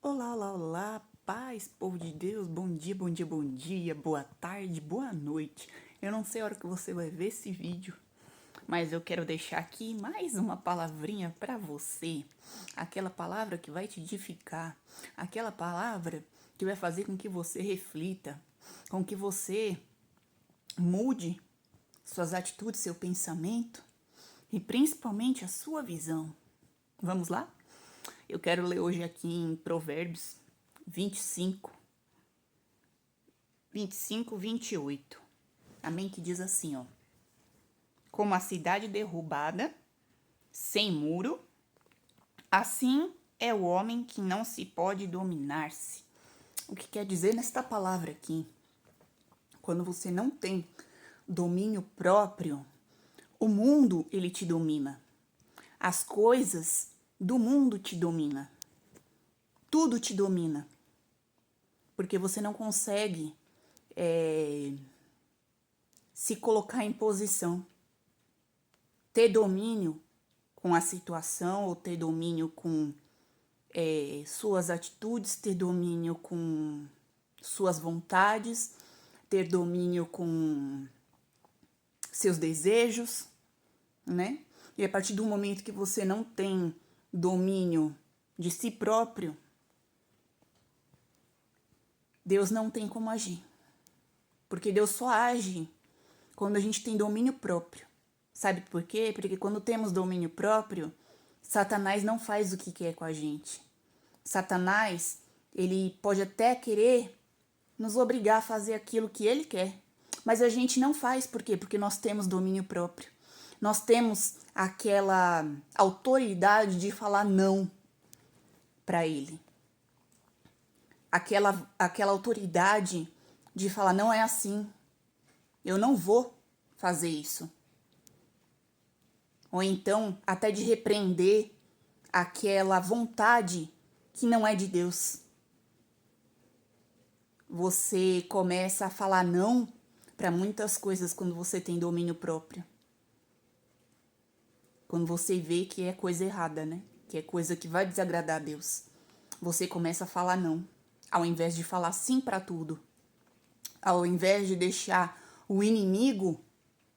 Olá, olá, olá, paz, povo de Deus, bom dia, bom dia, bom dia, boa tarde, boa noite. Eu não sei a hora que você vai ver esse vídeo, mas eu quero deixar aqui mais uma palavrinha para você. Aquela palavra que vai te edificar, aquela palavra que vai fazer com que você reflita, com que você mude suas atitudes, seu pensamento e principalmente a sua visão. Vamos lá? Eu quero ler hoje aqui em Provérbios 25, 28. Amém? Que diz assim, ó. Como a cidade derrubada, sem muro, assim é o homem que não se pode dominar-se. O que quer dizer nesta palavra aqui? Quando você não tem domínio próprio, o mundo, ele te domina. As coisas do mundo te dominam. Tudo te domina. Porque você não consegue se colocar em posição, ter domínio com a situação ou ter domínio com suas atitudes, ter domínio com suas vontades, ter domínio com seus desejos, né? E a partir do momento que você não tem domínio de si próprio, Deus não tem como agir. Porque Deus só age quando a gente tem domínio próprio. Sabe por quê? Porque quando temos domínio próprio, Satanás não faz o que quer com a gente. Satanás, ele pode até querer nos obrigar a fazer aquilo que ele quer, mas a gente não faz. Por quê? Porque nós temos domínio próprio. Nós temos aquela autoridade de falar não para ele. Aquela autoridade de falar, não é assim. Eu não vou fazer isso. Ou então, até de repreender aquela vontade que não é de Deus. Você começa a falar não para muitas coisas quando você tem domínio próprio. Quando você vê que é coisa errada, né? Que é coisa que vai desagradar a Deus. Você começa a falar não, ao invés de falar sim para tudo. Ao invés de deixar o inimigo,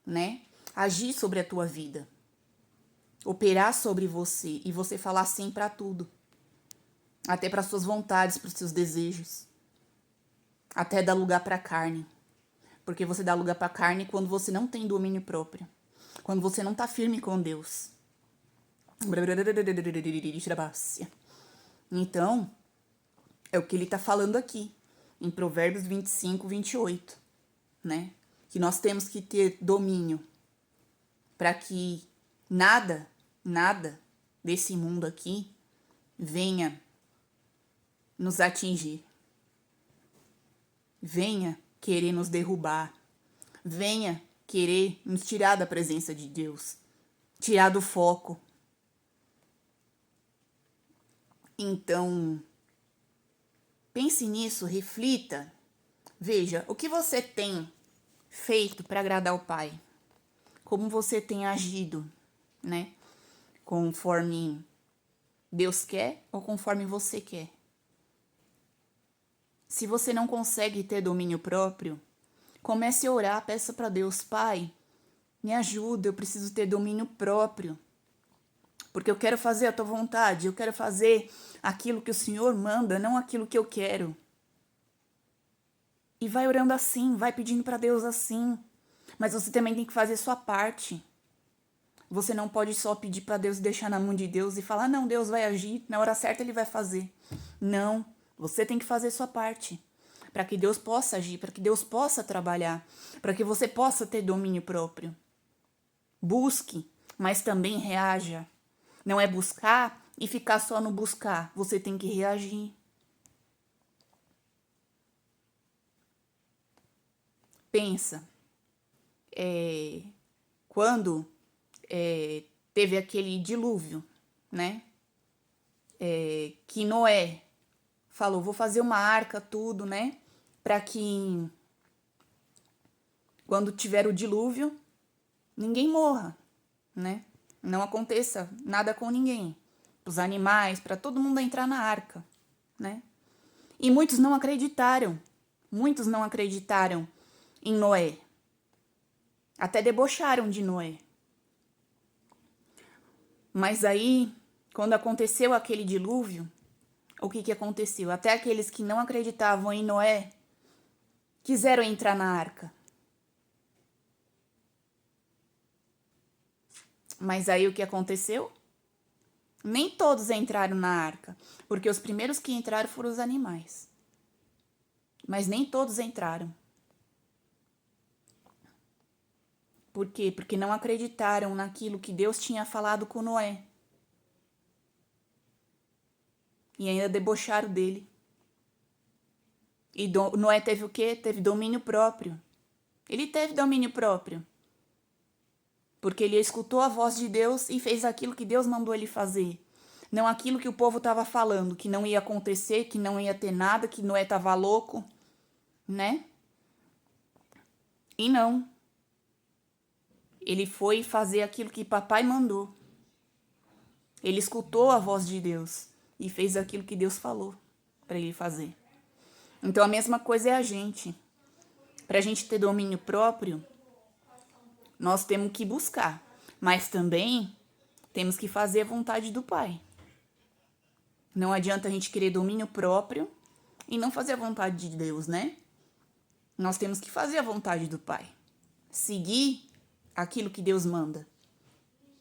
né, agir sobre a tua vida. Operar sobre você e você falar sim para tudo. Até para suas vontades, para os seus desejos. Até dar lugar para a carne. Porque você dá lugar para a carne quando você não tem domínio próprio. Quando você não tá firme com Deus. Então, é o que ele tá falando aqui. Em Provérbios 25, 28. Né? Que nós temos que ter domínio. Para que nada desse mundo aqui venha nos atingir. Venha querer nos derrubar. Venha querer nos tirar da presença de Deus. Tirar do foco. Então, pense nisso, reflita. Veja, o que você tem feito para agradar o Pai? Como você tem agido, né? Conforme Deus quer ou conforme você quer? Se você não consegue ter domínio próprio, comece a orar, peça para Deus, Pai, me ajuda, eu preciso ter domínio próprio. Porque eu quero fazer a tua vontade, eu quero fazer aquilo que o Senhor manda, não aquilo que eu quero. E vai orando assim, vai pedindo para Deus assim. Mas você também tem que fazer sua parte. Você não pode só pedir para Deus e deixar na mão de Deus e falar, não, Deus vai agir, na hora certa ele vai fazer. Não, você tem que fazer sua parte. Para que Deus possa agir, para que Deus possa trabalhar, para que você possa ter domínio próprio. Busque, mas também reaja. Não é buscar e ficar só no buscar. Você tem que reagir. Pensa, quando teve aquele dilúvio, né? Que Noé falou, vou fazer uma arca, tudo, né? Para que quando tiver o dilúvio, ninguém morra, né? Não aconteça nada com ninguém. Os animais, para todo mundo entrar na arca. né? E muitos não acreditaram. Muitos não acreditaram em Noé. Até debocharam de Noé. Mas aí, quando aconteceu aquele dilúvio, o que aconteceu? Até aqueles que não acreditavam em Noé quiseram entrar na arca. Mas aí o que aconteceu? Nem todos entraram na arca, porque os primeiros que entraram foram os animais. Mas nem todos entraram. Por quê? Porque não acreditaram naquilo que Deus tinha falado com Noé. E ainda debocharam dele. E Noé teve o quê? Teve domínio próprio. Ele teve domínio próprio. Porque ele escutou a voz de Deus e fez aquilo que Deus mandou ele fazer. Não aquilo que o povo estava falando, que não ia acontecer, que não ia ter nada, que Noé estava louco, né? E não. Ele foi fazer aquilo que papai mandou. Ele escutou a voz de Deus e fez aquilo que Deus falou para ele fazer. Então a mesma coisa é a gente. Para a gente ter domínio próprio, nós temos que buscar, mas também temos que fazer a vontade do Pai. Não adianta a gente querer domínio próprio e não fazer a vontade de Deus, né? Nós temos que fazer a vontade do Pai. Seguir aquilo que Deus manda.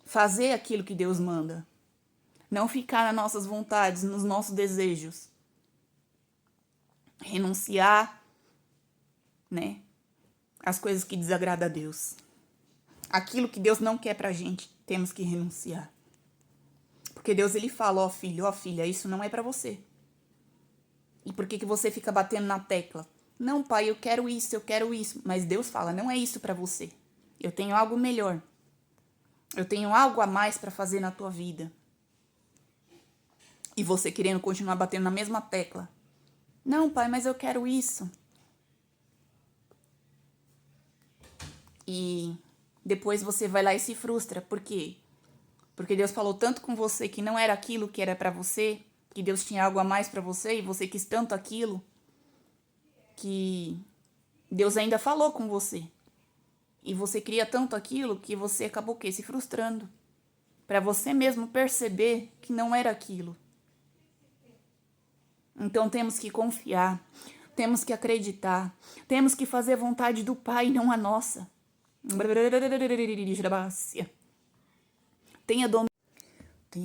Fazer aquilo que Deus manda. Não ficar nas nossas vontades, nos nossos desejos. Renunciar, né? As coisas que desagradam a Deus. Aquilo que Deus não quer pra gente, temos que renunciar. Porque Deus, ele fala, ó filho, ó filha, isso não é pra você. E por que você fica batendo na tecla? Não, pai, eu quero isso. Mas Deus fala, não é isso pra você. Eu tenho algo melhor. Eu tenho algo a mais pra fazer na tua vida. E você querendo continuar batendo na mesma tecla. Não, pai, mas eu quero isso. E depois você vai lá e se frustra. Por quê? Porque Deus falou tanto com você que não era aquilo que era pra você, que Deus tinha algo a mais pra você e você quis tanto aquilo, que Deus ainda falou com você. E você queria tanto aquilo que você acabou o quê? Se frustrando. Pra você mesmo perceber que não era aquilo. Então temos que confiar, temos que acreditar, temos que fazer a vontade do Pai, não a nossa. Tenha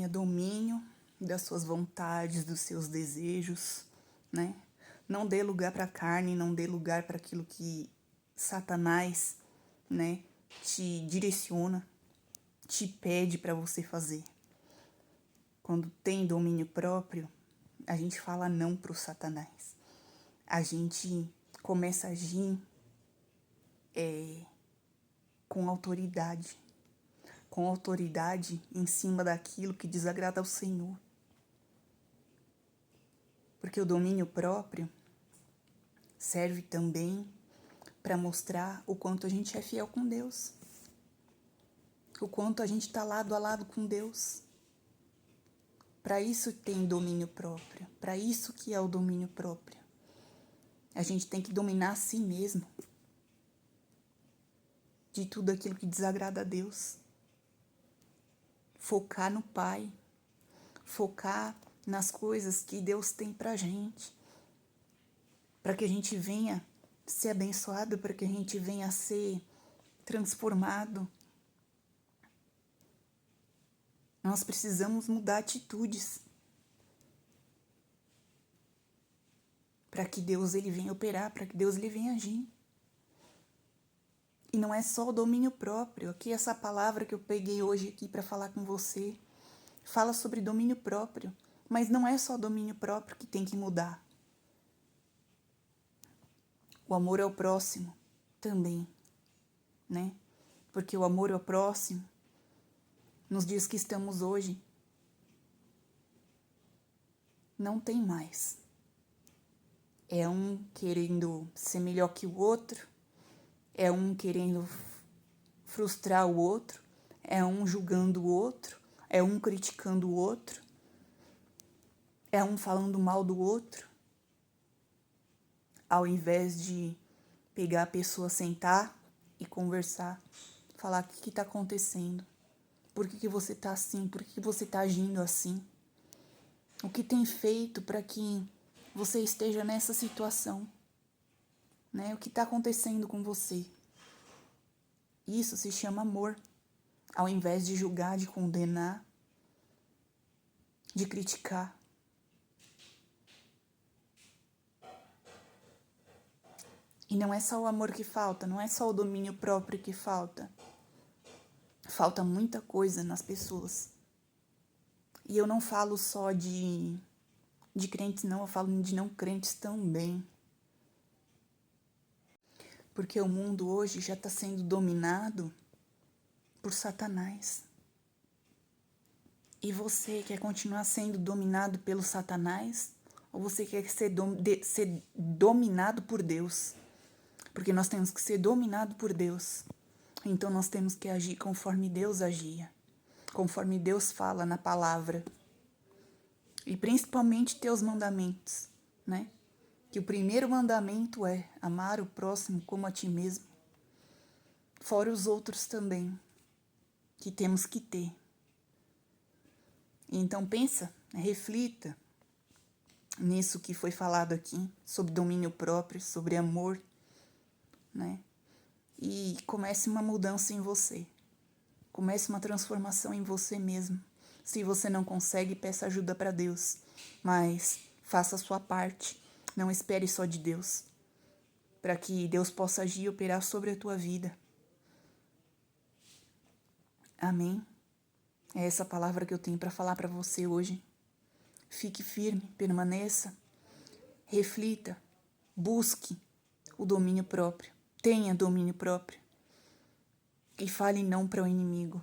domínio das suas vontades, dos seus desejos, né? Não dê lugar para a carne, não dê lugar para aquilo que Satanás, né, te direciona, te pede para você fazer. Quando tem domínio próprio, a gente fala não pro Satanás. A gente começa a agir com autoridade. Com autoridade em cima daquilo que desagrada ao Senhor. Porque o domínio próprio serve também para mostrar o quanto a gente é fiel com Deus. O quanto a gente está lado a lado com Deus. Para isso tem domínio próprio. Para isso que é o domínio próprio. A gente tem que dominar a si mesmo. De tudo aquilo que desagrada a Deus. Focar no Pai. Focar nas coisas que Deus tem pra gente. Para que a gente venha ser abençoado, para que a gente venha ser transformado. Nós precisamos mudar atitudes. Para que Deus ele venha operar, para que Deus ele venha agir. E não é só o domínio próprio. Aqui essa palavra que eu peguei hoje aqui para falar com você fala sobre domínio próprio, mas não é só domínio próprio que tem que mudar. O amor ao próximo também, né? Porque o amor ao próximo, nos dias que estamos hoje, não tem mais. É um querendo ser melhor que o outro, é um querendo frustrar o outro, é um julgando o outro, é um criticando o outro. É um falando mal do outro, ao invés de pegar a pessoa, sentar e conversar, falar o que está acontecendo, por que você está assim, por que você está agindo assim, o que tem feito para que você esteja nessa situação, né? O que está acontecendo com você. Isso se chama amor, ao invés de julgar, de condenar, de criticar. E não é só o amor que falta, não é só o domínio próprio que falta. Falta muita coisa nas pessoas. E eu não falo só de crentes, não, eu falo de não crentes também. Porque o mundo hoje já está sendo dominado por Satanás. E você quer continuar sendo dominado pelo Satanás? Ou você quer ser dominado por Deus? Porque nós temos que ser dominados por Deus. Então nós temos que agir conforme Deus agia. Conforme Deus fala na palavra. E principalmente ter os mandamentos, né? Que o primeiro mandamento é amar o próximo como a ti mesmo. Fora os outros também, que temos que ter. Então pensa, reflita nisso que foi falado aqui, sobre domínio próprio, sobre amor, né? E comece uma mudança em você. Comece uma transformação em você mesmo. Se você não consegue, peça ajuda para Deus, mas faça a sua parte. Não espere só de Deus, para que Deus possa agir e operar sobre a tua vida. Amém? É essa palavra que eu tenho para falar para você hoje. Fique firme, permaneça, reflita, busque o domínio próprio. Tenha domínio próprio. E fale não para o inimigo,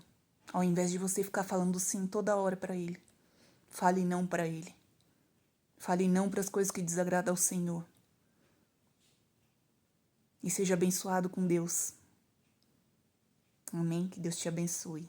ao invés de você ficar falando sim toda hora para ele. Fale não para ele. Fale não para as coisas que desagradam ao Senhor. E seja abençoado com Deus. Amém? Que Deus te abençoe.